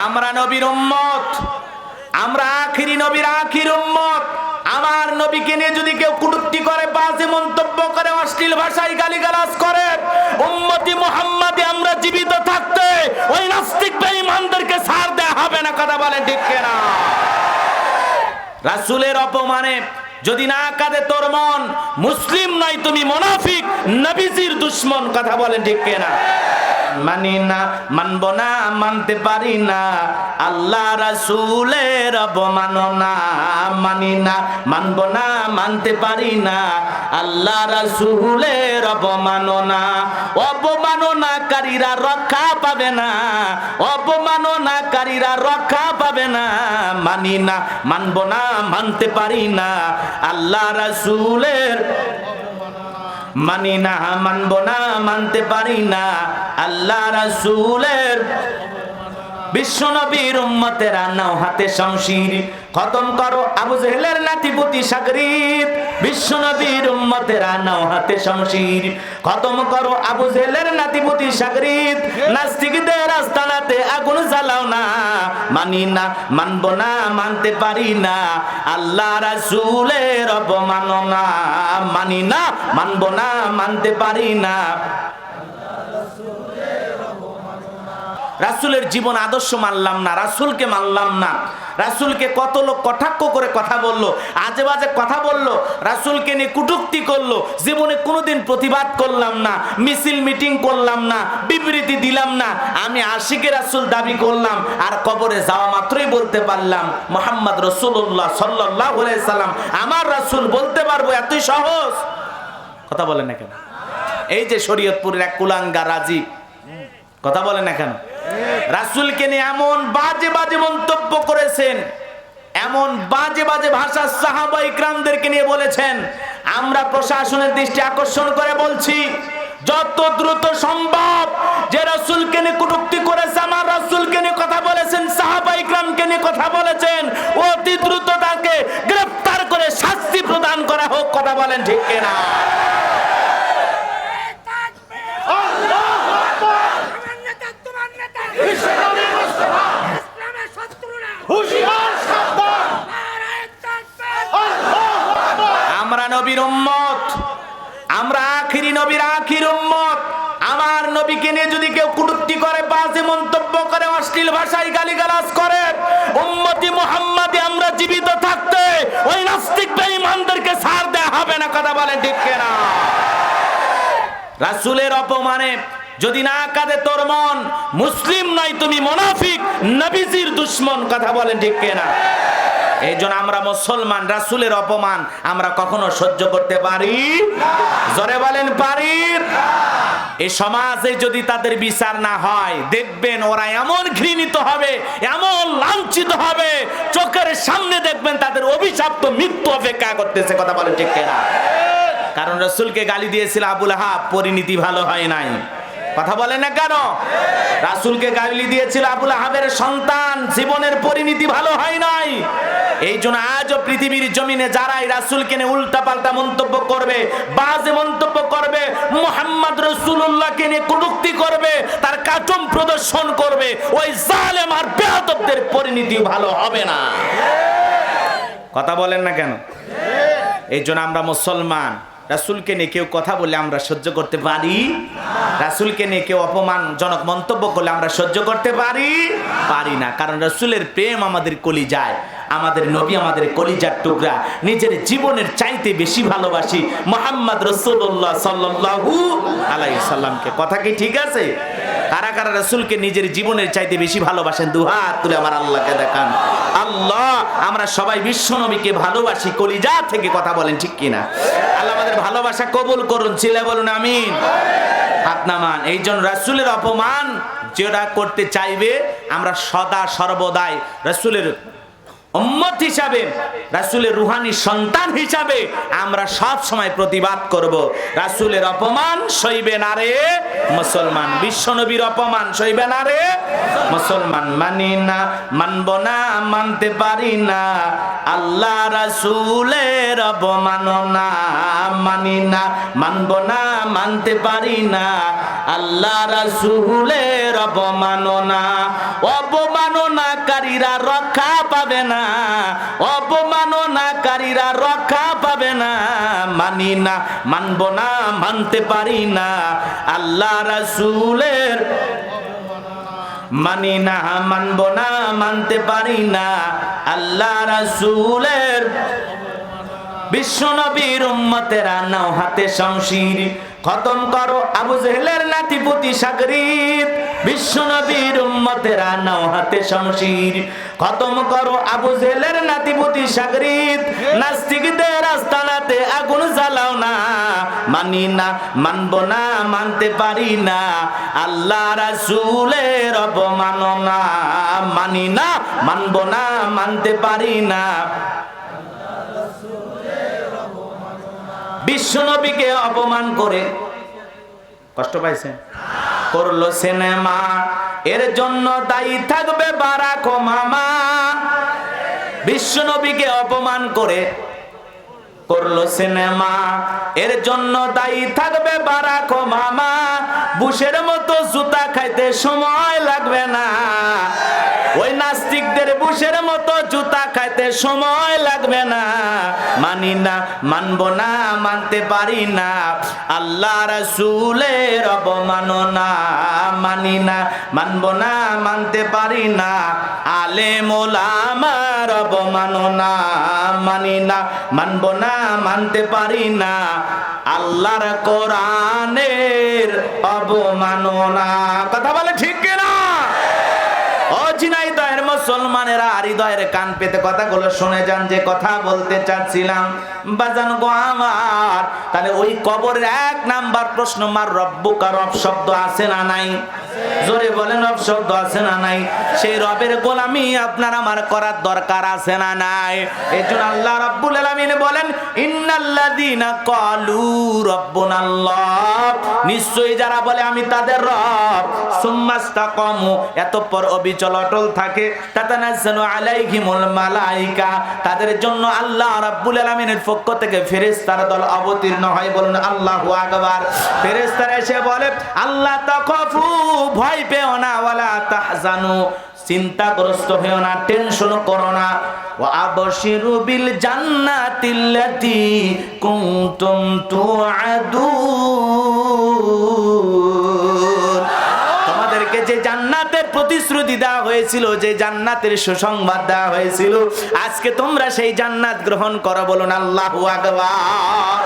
আমরা নবীর উম্মত, আমরা আখিরি নবীর আখির উম্মত। আমার নবীকে নিয়ে যদি কেউ কটূক্তি করে, বাজে মন্তব্য করে, অশ্লীল ভাষায় গালিগালাজ করে, উম্মতি মুহাম্মাদি আমরা জীবিত থাকতে ওই নাস্তিক বেঈমানদেরকে ছাড় দেয়া হবে না। কথা বলেন ঠিক কিনা? রাসূলের অপমানে যদি না কাঁদে তোর মন, মুসলিম নয় তুমি, মুনাফিক, নবীজির দুশমন। কথা বলেন ঠিক কিনা? মানি না, মানব না, মানতে পারি না আল্লাহ রাসূলের অবমাননা। মানি না, মানব না, মানতে পারি না আল্লাহ রাসূলের অবমাননা। অবমাননাকারীরা রক্ষা পাবে না, অবমাননাকারীরা রক্ষা পাবে না। মানি না, মানব না, মানতে পারি না আল্লাহ রাসূলের, মানি না, মানব না, মানতে পারি না আল্লাহ রাসূলের। বিশ্ব নবীর উম্মতেরা নাও হাতে শমশির, খতম করো আবু জেহেলের নাতিপুতি শাগরিদ। বিশ্ব নবীর উম্মতেরা নাও হাতে শমশির, খতম করো আবু জেহেলের নাতিপুতি শাগরিদ। নাস্তিকদের আস্তানাতে আগুন জ্বালাও না। মানি না, মানব না, মানতে পারি না আল্লাহ রাসূলের অবমাননা। মানি না, মানব না, মানতে পারি না। রাসূলের জীবন আদর্শ মানলাম না, রাসূলকে মানলাম না। রাসূলকে কত লোক কটাক্ষ করে কথা বললো, আজে বাজে কথা বললো, রাসূলকে নিয়ে কটূক্তি করলো। জীবনে কোনোদিন প্রতিবাদ করলাম না, মিছিল মিটিং করলাম না, বিবৃতি দিলাম না। আমি আশিকে রাসূল দাবি করলাম, আর কবরে যাওয়া মাত্রই বলতে পারলাম মুহাম্মদ রাসূলুল্লাহ সাল্লাল্লাহু আলাইহি সাল্লাম আমার রাসূল, বলতে পারবো। এতই সহজ। কথা বলেন না কেন? এই যে শরীয়তপুরের এক কুলাঙ্গা রাজীব, কথা বলেন না কেন? রাসূলকে নিয়ে এমন বাজে বাজে মন্তব্য করেছেন, এমন বাজে বাজে ভাষা সাহাবা ইকরামদেরকে নিয়ে বলেছেন। আমরা প্রশাসনের দৃষ্টি আকর্ষণ করে বলছি, যত দ্রুত সম্ভব যে রাসূলকে নিয়ে কটূক্তি করেছে, আমার রাসূলকে নিয়ে কথা বলেছেন, সাহাবা ইকরামকে নিয়ে কথা বলেছেন, অতি দ্রুত তাকে গ্রেফতার করে শাস্তি প্রদান করা হোক। কথা বলেন ঠিক কিনা? আমরা নবীর উম্মত, আমরা আখিরি নবীর আখির উম্মত। আমার নবীকে নিয়ে যদি কেউ কটূক্তি করে, বাজে মন্তব্য করে, অশ্লীল ভাষায় গালিগালাজ করে, উম্মতি মুহাম্মাদি আমরা জীবিত থাকতে ওই নাস্তিক বেঈমানদেরকে ছাড় দেয়া হবে না। কথা বলেন ঠিক কিনা? রাসূলের অপমানে যদি না কাঁদে তোর মন, মুসলিম নয় তুমি, মুনাফিক, নবীজির দুশমন। কথা বলেন ঠিক কিনা? এই জন্য আমরা মুসলমান, রাসূলের অপমান আমরা কখনো সহ্য করতে পারি? জোরে বলেন পারি? এই সমাজে যদি তাদের বিচার না হয়, দেখবেন ওরা এমন ঘৃণিত হবে, এমন লাঞ্ছিত হবে, চোখের সামনে দেখবেন তাদের অভিশপ্ত মৃত্যু অপেক্ষা করতেছে। কথা বলেন ঠিক কিনা? কারণ রাসূলকে গালি দিয়েছিল আবু লাহাব, পরিণতি ভালো হয় নাই। কথা বলে না কেন? রাসূলকে গালি দিয়েছিল আবু লাহাবের সন্তান, জীবনের পরিণতি ভালো হয় নাই। এই জন্য আজও পৃথিবীর জমিনে যারাই রাসূলকে নিয়ে উল্টাপাল্টা মন্তব্য করবে, বাজে মন্তব্য করবে, মুহাম্মদ রাসূলুল্লাহকে নিয়ে কটূক্তি করবে, তার কাটুম প্রদর্শন করবে, ওই জালেম আর বেয়াদবদের পরিণতি ভালো হবে না। কথা বলেন না কেন? এই জন্য আমরা মুসলমান, রাসূলকে নিয়ে কেউ কথা বললে আমরা সহ্য করতে পারি? রাসূলকে নিয়ে কেউ অপমানজনক মন্তব্য করলে আমরা সহ্য করতে পারি না। কারণ রাসূলের প্রেম আমাদের কলিজায়, আমাদের নবী আমাদের কলিজার টুকরা। নিজের জীবনের চাইতে বেশি ভালোবাসি মুহাম্মদ রাসূলুল্লাহ সাল্লাল্লাহু আলাইহি সাল্লামকে। কথা কি ঠিক আছে? কারা কারা রাসূলকে নিজের জীবনের চাইতে বেশি ভালোবাসেন? দুহাত তুলে আমার আল্লাহকে দেখান। আল্লাহ, আমরা সবাই বিশ্ব নবীকে ভালোবাসি কলিজা থেকে। কথা বলেন ঠিক কিনা? আল্লাহ আমাদের ভালোবাসা কবুল করুন, চিল্লায়ে বলুন আমিন। হাত নামান। এই জন্য রাসূলের অপমান যেটা করতে চাইবে, আমরা সদা সর্বদাই রাসূলের উম্মত হিসাবে, রাসূলের রূহানি সন্তান হিসাবে আমরা সব সময় প্রতিবাদ করব। রাসূলের অপমান সইবে না রে মুসলমান, বিশ্বনবীর অপমান সইবে না রে মুসলমান। মানি না, মানব না, মানতে পারি না আল্লাহ রাসূলের অবমাননা। মানি না, মানব না, মানতে পারি না আল্লাহ রাসূলের অবমাননা। অবমাননাকারীরা রক্ষা পাবে না, অবমাননাকারীরা রক্ষা পাবে না। মানি না, মানব না, মানতে পারি না আল্লাহ রাসূলের, মানি না, মানব না, মানতে পারি না আল্লাহ রাসূলের। বিশ্বনবীর উম্মতেরা নাও হাতে শমশির, খতম করো আবু জেহেলের নাতিপুতি শাগরিদ। বিশ্বনবীর উম্মতেরা নাও হাতে শমশির, খতম করো আবু জেহেলের নাতিপুতি শাগরিদ। নাস্তিকদের আস্তানাতে আগুন জ্বালাও না। মানি না, মানব না, মানতে পারি না আল্লাহ রাসূলের অবমাননা। মানি না, মানব না, মানতে পারি না। বিশ্বনবীকে অপমান করে কষ্ট পাইছে, করলো সিনেমা, এর জন্য দায়ী থাকবে বারাক ওবামা। বিশ্বনবীকে অপমান করে করলো সিনেমা, এর জন্য দায়ী থাকবে বারাক ওবামা। বুশের মতো জুতা খাইতে সময় লাগবে না, ওই নাস্তিকদের বুশের মতো জুতা খাইতে সময় লাগবে না। মানি না, মানব না, মানতে পারি না আল্লাহ রাসূলের অবমাননা। মানি না, মানব না, মানতে পারি না আলেম ওলামার অবমাননা। মানি না, মানব না, মানতে পারি না আল্লাহর কোরআনের অবমাননা। কথা বলে ঠিক কিনা? ও ঝিনাইদহের মুসলমানেরা, হৃদয়ের কান পেতে কথাগুলো শুনে যান, যে কথা বলতে চাচ্ছিলাম বাজান গো আমার। তাহলে ওই কবরের 1 নাম্বার প্রশ্ন, মার রব্বুকা, রব শব্দ আছে না নাই? জোরে বলেন, রব শব্দ আছে না নাই? সেই রবের গোলামি আপনার আমার করার দরকার আছে না নাই? এজন্য আল্লাহ রাব্বুল আলামিন বলেন, ইন্নাল্লাযীনা ক্বালু রাব্বুনাল্লাহ, নিশ্চয়ই যারা বলে আমি তাদের রব, সুম্মাস্তাকামু, এতঃপর অবিচল অটল থাকে, তাতানাজ্জালু আলাইহিমুল মালায়েকা, তাদের জন্য আল্লাহ রাব্বুল আলামিনের পক্ষ থেকে ফেরেশতার দল অবতীর্ণ হয়। বলুন আল্লাহু আকবার। ফেরেশতারা এসে বলে, আল্লাহ তাখাফু, ভয় পেও না, ওয়ালা তাহজানু, চিন্তাগ্রস্ত হয়েও না, টেনশন করো না, ওয়া আবশিরু বিল জান্নাতিল্লাতী কুনতুম তুআদুন। তোমাদেরকে যে জান্নাতের প্রতিশ্রুতি দেওয়া হয়েছিল, যে জান্নাতের সুসংবাদ দেওয়া হয়েছিল, আজকে তোমরা সেই জান্নাত গ্রহণ করো। বলুন আল্লাহু আকবার।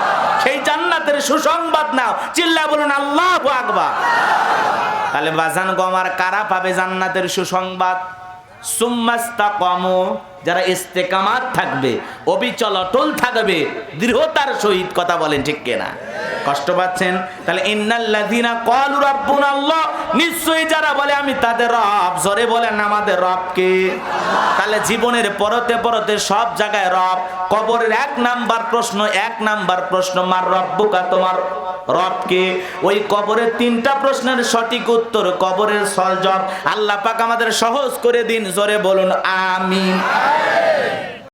সেই জান্নাতের সুসংবাদ নাও, চিল্লা বলুন আল্লাহু আকবার। তাহলে বাজান গো আমার, কারা পাবে জান্নাতের সুসংবাদ? সুম্মাস্তাকামু, যারা ইস্তেকামাত থাকবে, অবিচল অটল থাকবে, দৃঢ়তার সহিত। কথা বলেন ঠিক কিনা? কষ্ট পাচ্ছেন? তাহলে ইন্নাল্লাযীনা ক্বালু রাব্বুনাল্লাহ, নিশ্চয়ই যারা বলে আমি তাদের রব, জোরে বলেন আমাদের রব কে? তাহলে জীবনের পরতে পরতে সব জায়গায় রব। কবরের 1 নাম্বার প্রশ্ন, 1 নাম্বার প্রশ্ন, মার রব্বুকা, তোমার রব কে? ওই কবরের 3টা প্রশ্নের সঠিক উত্তর, কবরের সলজব আল্লাহ পাক আমাদের সহজ করে দিন। জোরে বলুন আমিন।